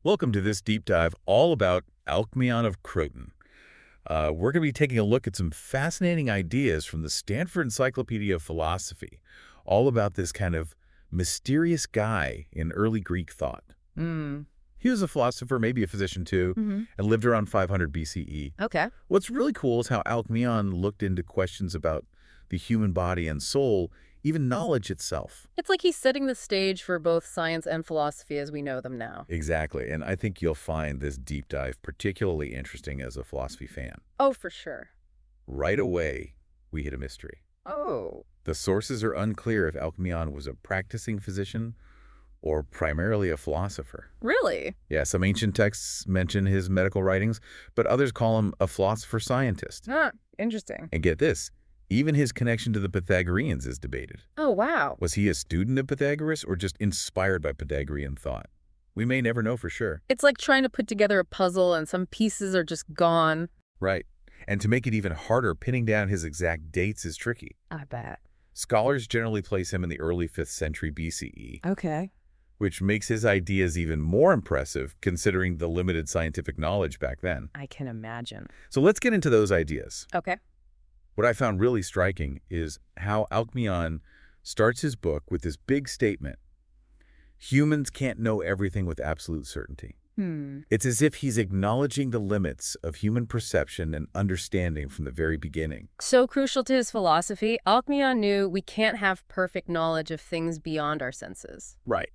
Welcome to this deep dive all about Alcmaeon of Croton. We're going to be taking a look at some fascinating ideas from the Stanford Encyclopedia of Philosophy, all about this kind of mysterious guy in early Greek thought. Mm. He was a philosopher, maybe a physician too, and lived around 500 BCE. Okay. What's really cool is how Alcmaeon looked into questions about the human body and soul, even knowledge itself. It's like he's setting the stage for both science and philosophy as we know them now. Exactly, and I think you'll find this deep dive particularly interesting as a philosophy fan. Oh, for sure. Right away, we hit a mystery. Oh. The sources are unclear if Alcmaeon was a practicing physician or primarily a philosopher. Really? Yeah, some ancient texts mention his medical writings, but others call him a philosopher-scientist. Huh. Interesting. And get this, even his connection to the Pythagoreans is debated. Oh, wow. Was he a student of Pythagoras or just inspired by Pythagorean thought? We may never know for sure. It's like trying to put together a puzzle and some pieces are just gone. Right. And to make it even harder, pinning down his exact dates is tricky. I bet. Scholars generally place him in the early 5th century BCE, Okay. which makes his ideas even more impressive considering the limited scientific knowledge back then. I can imagine. So let's get into those ideas. Okay. What I found really striking is how Alcmaeon starts his book with this big statement: humans can't know everything with absolute certainty. It's as if he's acknowledging the limits of human perception and understanding from the very beginning. So crucial to his philosophy, Alcmaeon knew we can't have perfect knowledge of things beyond our senses. Right.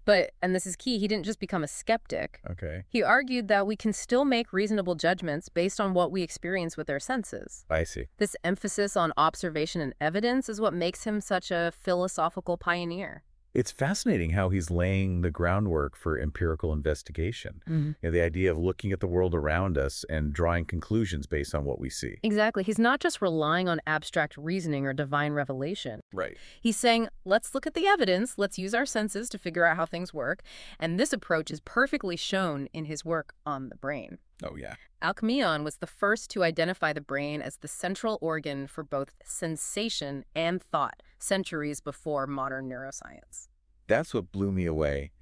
But, and this is key, he didn't just become a skeptic. Okay. He argued that we can still make reasonable judgments based on what we experience with our senses. I see. This emphasis on observation and evidence is what makes him such a philosophical pioneer. It's fascinating how he's laying the groundwork for empirical investigation. You know, the idea of looking at the world around us and drawing conclusions based on what we see. Exactly. He's not just relying on abstract reasoning or divine revelation. Right. He's saying, let's look at the evidence, let's use our senses to figure out how things work, and this approach is perfectly shown in his work on the brain. Oh, yeah. Alcmaeon was the first to identify the brain as the central organ for both sensation and thought, centuries before modern neuroscience. That's what blew me away.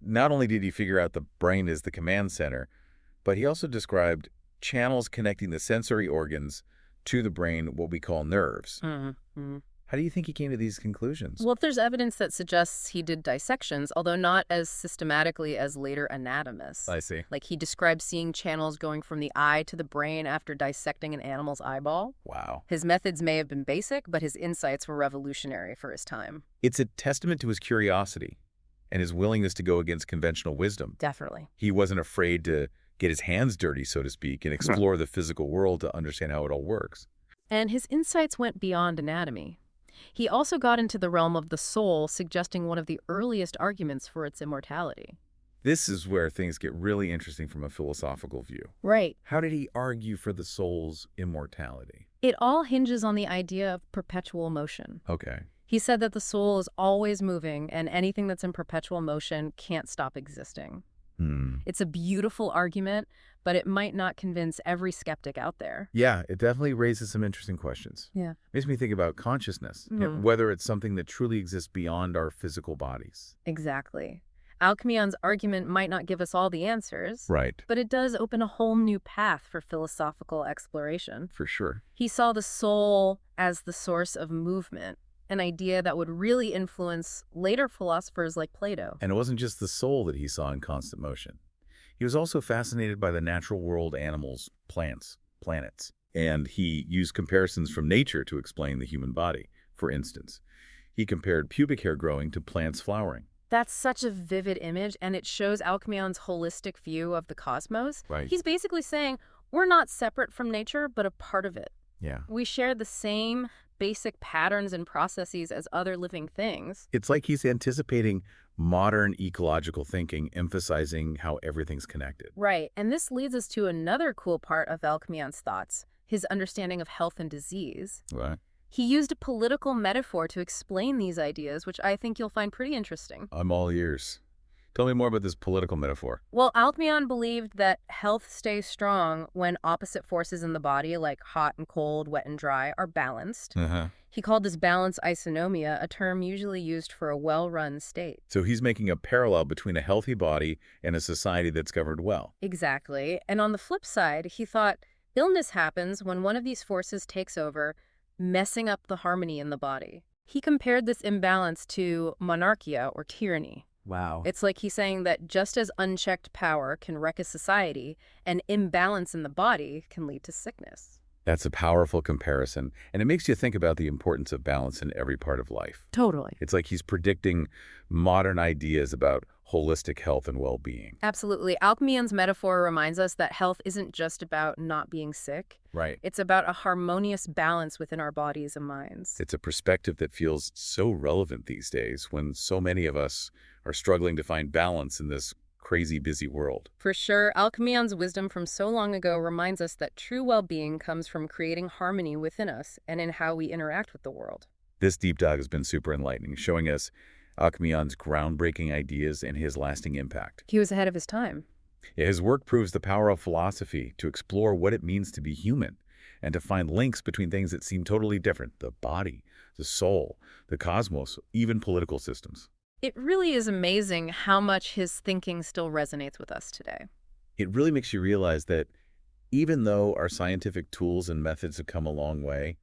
Not only did he figure out the brain is the command center, but he also described channels connecting the sensory organs to the brain, what we call nerves. How do you think he came to these conclusions? Well, if there's evidence that suggests he did dissections, although not as systematically as later anatomists. I see. Like he described seeing channels going from the eye to the brain after dissecting an animal's eyeball. Wow. His methods may have been basic, but his insights were revolutionary for his time. It's a testament to his curiosity and his willingness to go against conventional wisdom. Definitely. He wasn't afraid to get his hands dirty, so to speak, and explore the physical world to understand how it all works. And his insights went beyond anatomy. He also got into the realm of the soul, suggesting one of the earliest arguments for its immortality. This is where things get really interesting from a philosophical view. Right. How did he argue for the soul's immortality? It all hinges on the idea of perpetual motion. Okay. He said that the soul is always moving, and anything that's in perpetual motion can't stop existing. It's a beautiful argument, but it might not convince every skeptic out there. Yeah, it definitely raises some interesting questions. Yeah. Makes me think about consciousness, you know, whether it's something that truly exists beyond our physical bodies. Exactly. Alcmaeon's argument might not give us all the answers, Right. but it does open a whole new path for philosophical exploration. For sure. He saw the soul as the source of movement, an idea that would really influence later philosophers like Plato. And it wasn't just the soul that he saw in constant motion. He was also fascinated by the natural world, animals, plants, planets. And he used comparisons from nature to explain the human body. For instance, he compared pubic hair growing to plants flowering. That's such a vivid image, and it shows Alcmaeon's holistic view of the cosmos. Right. He's basically saying, we're not separate from nature, but a part of it. Yeah. We share the same basic patterns and processes as other living things. It's like he's anticipating modern ecological thinking, emphasizing how everything's connected. Right, and this leads us to another cool part of Alcmaeon's thoughts, his understanding of health and disease. Right. He used a political metaphor to explain these ideas, which I think you'll find pretty interesting. I'm all ears. Tell me more about this political metaphor. Well, Alcmaeon believed that health stays strong when opposite forces in the body, like hot and cold, wet and dry, are balanced. Uh-huh. He called this balance isonomia, a term usually used for a well-run state. So he's making a parallel between a healthy body and a society that's governed well. Exactly. And on the flip side, he thought illness happens when one of these forces takes over, messing up the harmony in the body. He compared this imbalance to monarchia or tyranny. Wow. It's like he's saying that just as unchecked power can wreck a society, an imbalance in the body can lead to sickness. That's a powerful comparison, and it makes you think about the importance of balance in every part of life. Totally. It's like he's predicting modern ideas about holistic health and well-being. Absolutely. Alcmaeon's metaphor reminds us that health isn't just about not being sick. Right. It's about a harmonious balance within our bodies and minds. It's a perspective that feels so relevant these days when so many of us are struggling to find balance in this crazy busy world. For sure, Alcmaeon's wisdom from so long ago reminds us that true well-being comes from creating harmony within us and in how we interact with the world. This deep dive has been super enlightening, showing us Alcmaeon's groundbreaking ideas and his lasting impact. He was ahead of his time. His work proves the power of philosophy to explore what it means to be human and to find links between things that seem totally different: the body, the soul, the cosmos, even political systems. It really is amazing how much his thinking still resonates with us today. It really makes you realize that even though our scientific tools and methods have come a long way,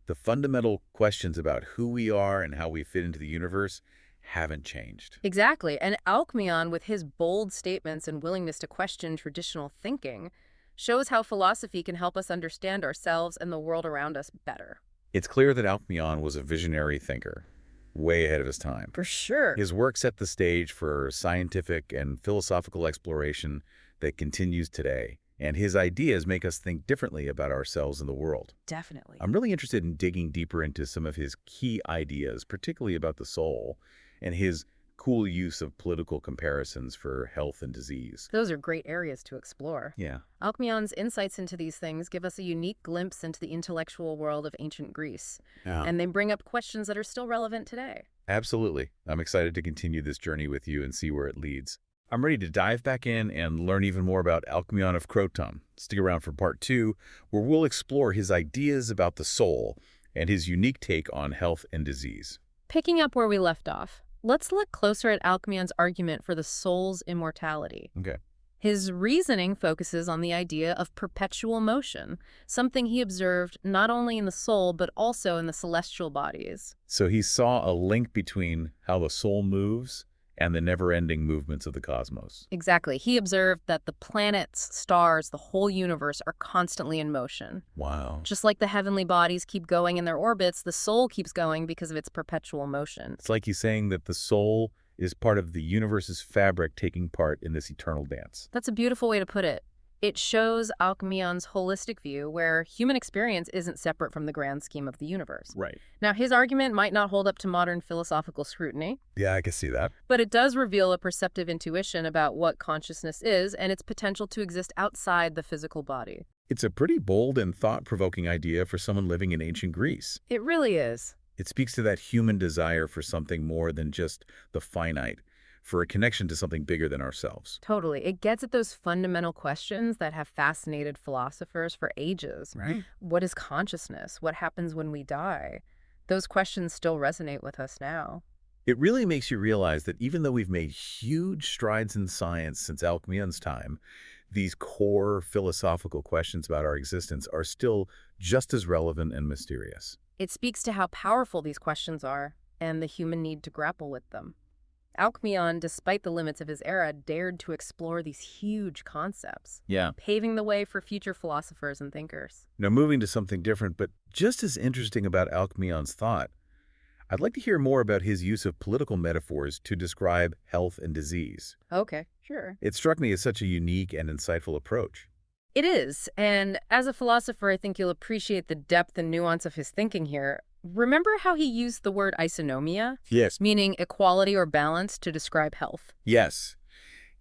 the fundamental questions about who we are and how we fit into the universe haven't changed. Exactly. And Alcmaeon, with his bold statements and willingness to question traditional thinking, shows how philosophy can help us understand ourselves and the world around us better. It's clear that Alcmaeon was a visionary thinker, way ahead of his time. For sure. His work set the stage for scientific and philosophical exploration that continues today, and his ideas make us think differently about ourselves and the world. Definitely. I'm really interested in digging deeper into some of his key ideas, particularly about the soul, and his cool use of political comparisons for health and disease. Those are great areas to explore. Yeah. Alcmaeon's insights into these things give us a unique glimpse into the intellectual world of ancient Greece. Yeah. And they bring up questions that are still relevant today. Absolutely. I'm excited to continue this journey with you and see where it leads. I'm ready to dive back in and learn even more about Alcmaeon of Croton. Stick around for part 2, where we'll explore his ideas about the soul and his unique take on health and disease. Picking up where we left off, let's look closer at Alcmaeon's argument for the soul's immortality. Okay. His reasoning focuses on the idea of perpetual motion, something he observed not only in the soul but also in the celestial bodies. So he saw a link between how the soul moves and the never-ending movements of the cosmos. Exactly. He observed that the planets, stars, the whole universe are constantly in motion. Wow. Just like the heavenly bodies keep going in their orbits, the soul keeps going because of its perpetual motion. It's like he's saying that the soul is part of the universe's fabric taking part in this eternal dance. That's a beautiful way to put it. It shows Alcmaeon's holistic view where human experience isn't separate from the grand scheme of the universe. Right. Now, his argument might not hold up to modern philosophical scrutiny, Yeah, I can see that. but it does reveal a perceptive intuition about what consciousness is and its potential to exist outside the physical body. It's a pretty bold and thought-provoking idea for someone living in ancient Greece. It really is. It speaks to that human desire for something more than just the finite, for a connection to something bigger than ourselves. Totally. It gets at those fundamental questions that have fascinated philosophers for ages. Right. What is consciousness? What happens when we die? Those questions still resonate with us now. It really makes you realize that even though we've made huge strides in science since Alcmaeon's time, these core philosophical questions about our existence are still just as relevant and mysterious. It speaks to how powerful these questions are and the human need to grapple with them. Alcmaeon, despite the limits of his era, dared to explore these huge concepts, Yeah. paving the way for future philosophers and thinkers. Now, moving to something different, but just as interesting about Alcmaeon's thought, I'd like to hear more about his use of political metaphors to describe health and disease. Okay, sure. It struck me as such a unique and insightful approach. It is, and as a philosopher, I think you'll appreciate the depth and nuance of his thinking here. Remember how he used the word isonomia, Yes. meaning equality or balance, to describe health? Yes.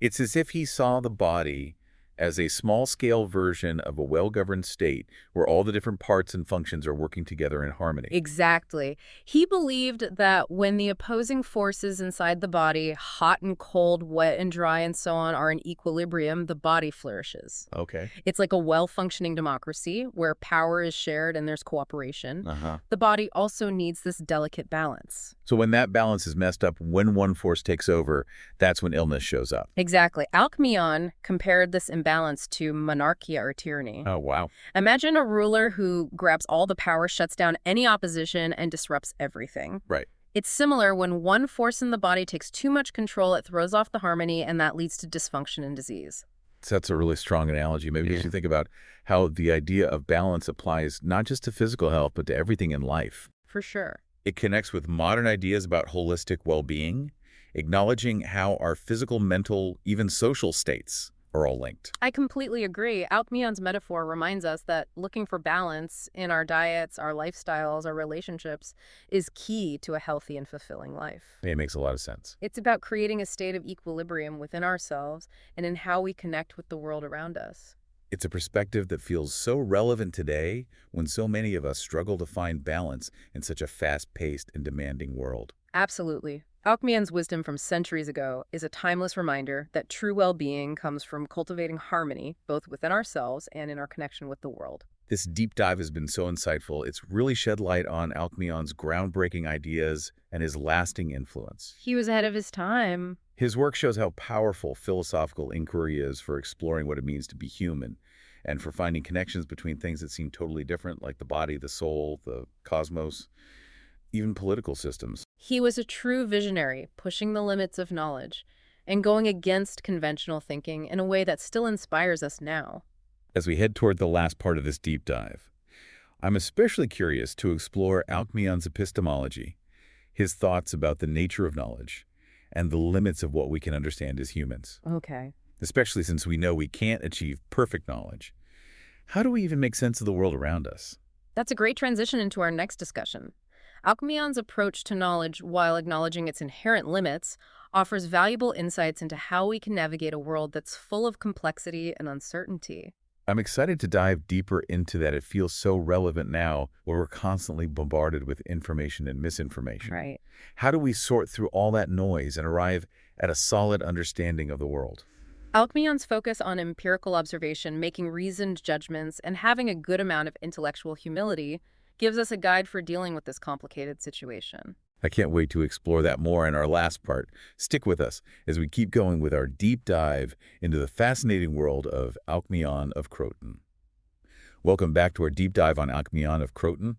It's as if he saw the body as a small-scale version of a well-governed state where all the different parts and functions are working together in harmony. Exactly. He believed that when the opposing forces inside the body, hot and cold, wet and dry, and so on, are in equilibrium, the body flourishes. Okay. It's like a well-functioning democracy where power is shared and there's cooperation. Uh-huh. The body also needs this delicate balance. So when that balance is messed up, when one force takes over, that's when illness shows up. Exactly. Alcmaeon compared this imbalance to monarchia or tyranny. Oh, wow. Imagine a ruler who grabs all the power, shuts down any opposition, and disrupts everything. Right. It's similar when one force in the body takes too much control, it throws off the harmony, and that leads to dysfunction and disease. So that's a really strong analogy. Maybe you think about how the idea of balance applies not just to physical health, but to everything in life. For sure. It connects with modern ideas about holistic well-being, acknowledging how our physical, mental, even social states are all linked. I completely agree. Alcmaeon's metaphor reminds us that looking for balance in our diets, our lifestyles, our relationships is key to a healthy and fulfilling life. It makes a lot of sense. It's about creating a state of equilibrium within ourselves and in how we connect with the world around us. It's a perspective that feels so relevant today when so many of us struggle to find balance in such a fast-paced and demanding world. Absolutely. Alcmaeon's wisdom from centuries ago is a timeless reminder that true well-being comes from cultivating harmony, both within ourselves and in our connection with the world. This deep dive has been so insightful. It's really shed light on Alcmaeon's groundbreaking ideas and his lasting influence. He was ahead of his time. His work shows how powerful philosophical inquiry is for exploring what it means to be human and for finding connections between things that seem totally different, like the body, the soul, the cosmos, even political systems. He was a true visionary, pushing the limits of knowledge and going against conventional thinking in a way that still inspires us now. As we head toward the last part of this deep dive, I'm especially curious to explore Alcmaeon's epistemology, his thoughts about the nature of knowledge, and the limits of what we can understand as humans. Okay. Especially since we know we can't achieve perfect knowledge. How do we even make sense of the world around us? That's a great transition into our next discussion. Alcmaeon's approach to knowledge, while acknowledging its inherent limits, offers valuable insights into how we can navigate a world that's full of complexity and uncertainty. I'm excited to dive deeper into that. It feels so relevant now where we're constantly bombarded with information and misinformation. Right. How do we sort through all that noise and arrive at a solid understanding of the world? Alcmaeon's focus on empirical observation, making reasoned judgments, and having a good amount of intellectual humility gives us a guide for dealing with this complicated situation. I can't wait to explore that more in our last part. Stick with us as we keep going with our deep dive into the fascinating world of Alcmaeon of Croton. Welcome back to our deep dive on Alcmaeon of Croton.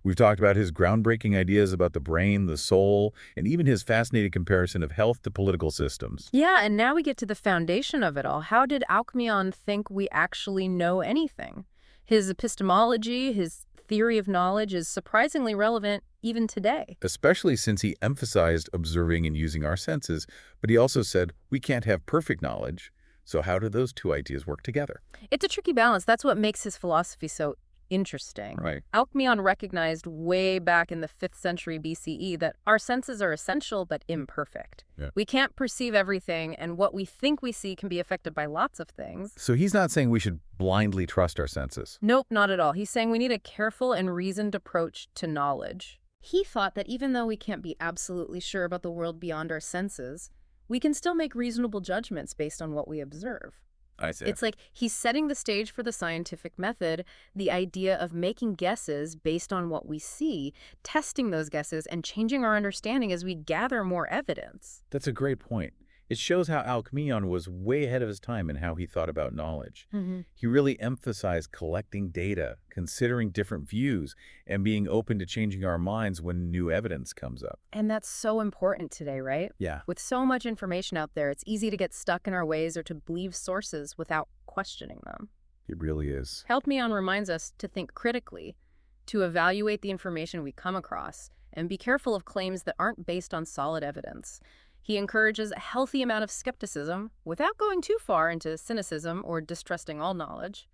We've talked about his groundbreaking ideas about the brain, the soul, and even his fascinating comparison of health to political systems. Yeah, and now we get to the foundation of it all. How did Alcmaeon think we actually know anything? His epistemology, his theory of knowledge is surprisingly relevant even today. Especially since he emphasized observing and using our senses, but he also said we can't have perfect knowledge. So how do those two ideas work together? It's a tricky balance. That's what makes his philosophy so interesting. Right. Alcmaeon recognized way back in the 5th century BCE that our senses are essential but imperfect. Yeah. We can't perceive everything, and what we think we see can be affected by lots of things. So he's not saying we should blindly trust our senses. Nope, not at all. He's saying we need a careful and reasoned approach to knowledge. He thought that even though we can't be absolutely sure about the world beyond our senses, we can still make reasonable judgments based on what we observe. I see. It's like he's setting the stage for the scientific method, the idea of making guesses based on what we see, testing those guesses, and changing our understanding as we gather more evidence. That's a great point. It shows how Alcmaeon was way ahead of his time in how he thought about knowledge. He really emphasized collecting data, considering different views, and being open to changing our minds when new evidence comes up. And that's so important today, right? Yeah. With so much information out there, it's easy to get stuck in our ways or to believe sources without questioning them. It really is. Alcmaeon reminds us to think critically, to evaluate the information we come across, and be careful of claims that aren't based on solid evidence. He encourages a healthy amount of skepticism without going too far into cynicism or distrusting all knowledge.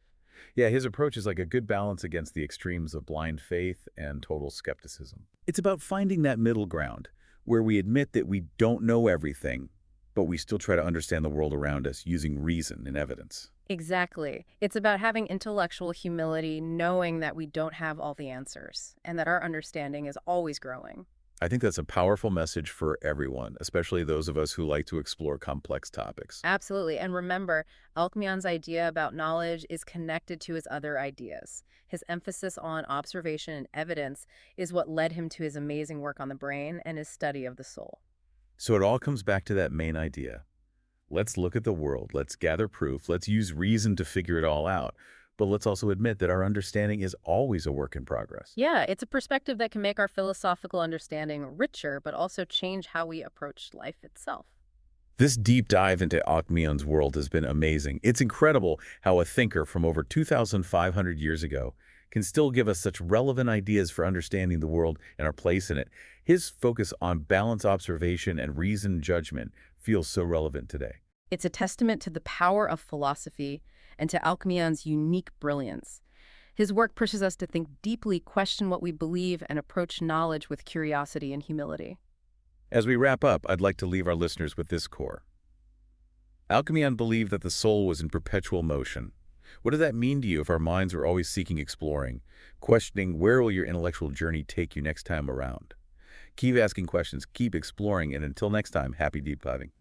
Yeah, his approach is like a good balance against the extremes of blind faith and total skepticism. It's about finding that middle ground where we admit that we don't know everything, but we still try to understand the world around us using reason and evidence. Exactly. It's about having intellectual humility, knowing that we don't have all the answers, and that our understanding is always growing. I think that's a powerful message for everyone, especially those of us who like to explore complex topics. Absolutely. And remember, Alcmaeon's idea about knowledge is connected to his other ideas. His emphasis on observation and evidence is what led him to his amazing work on the brain and his study of the soul. So it all comes back to that main idea. Let's look at the world, let's gather proof, let's use reason to figure it all out. But let's also admit that our understanding is always a work in progress. Yeah, it's a perspective that can make our philosophical understanding richer, but also change how we approach life itself. This deep dive into Alcmaeon's world has been amazing. It's incredible how a thinker from over 2,500 years ago can still give us such relevant ideas for understanding the world and our place in it. His focus on balanced observation and reasoned judgment feels so relevant today. It's a testament to the power of philosophy and to Alcmaeon's unique brilliance. His work pushes us to think deeply, question what we believe, and approach knowledge with curiosity and humility. As we wrap up, I'd like to leave our listeners with this core. Alcmaeon believed that the soul was in perpetual motion. What does that mean to you if our minds are always seeking exploring, questioning where will your intellectual journey take you next time around? Keep asking questions, keep exploring, and until next time, happy deep diving.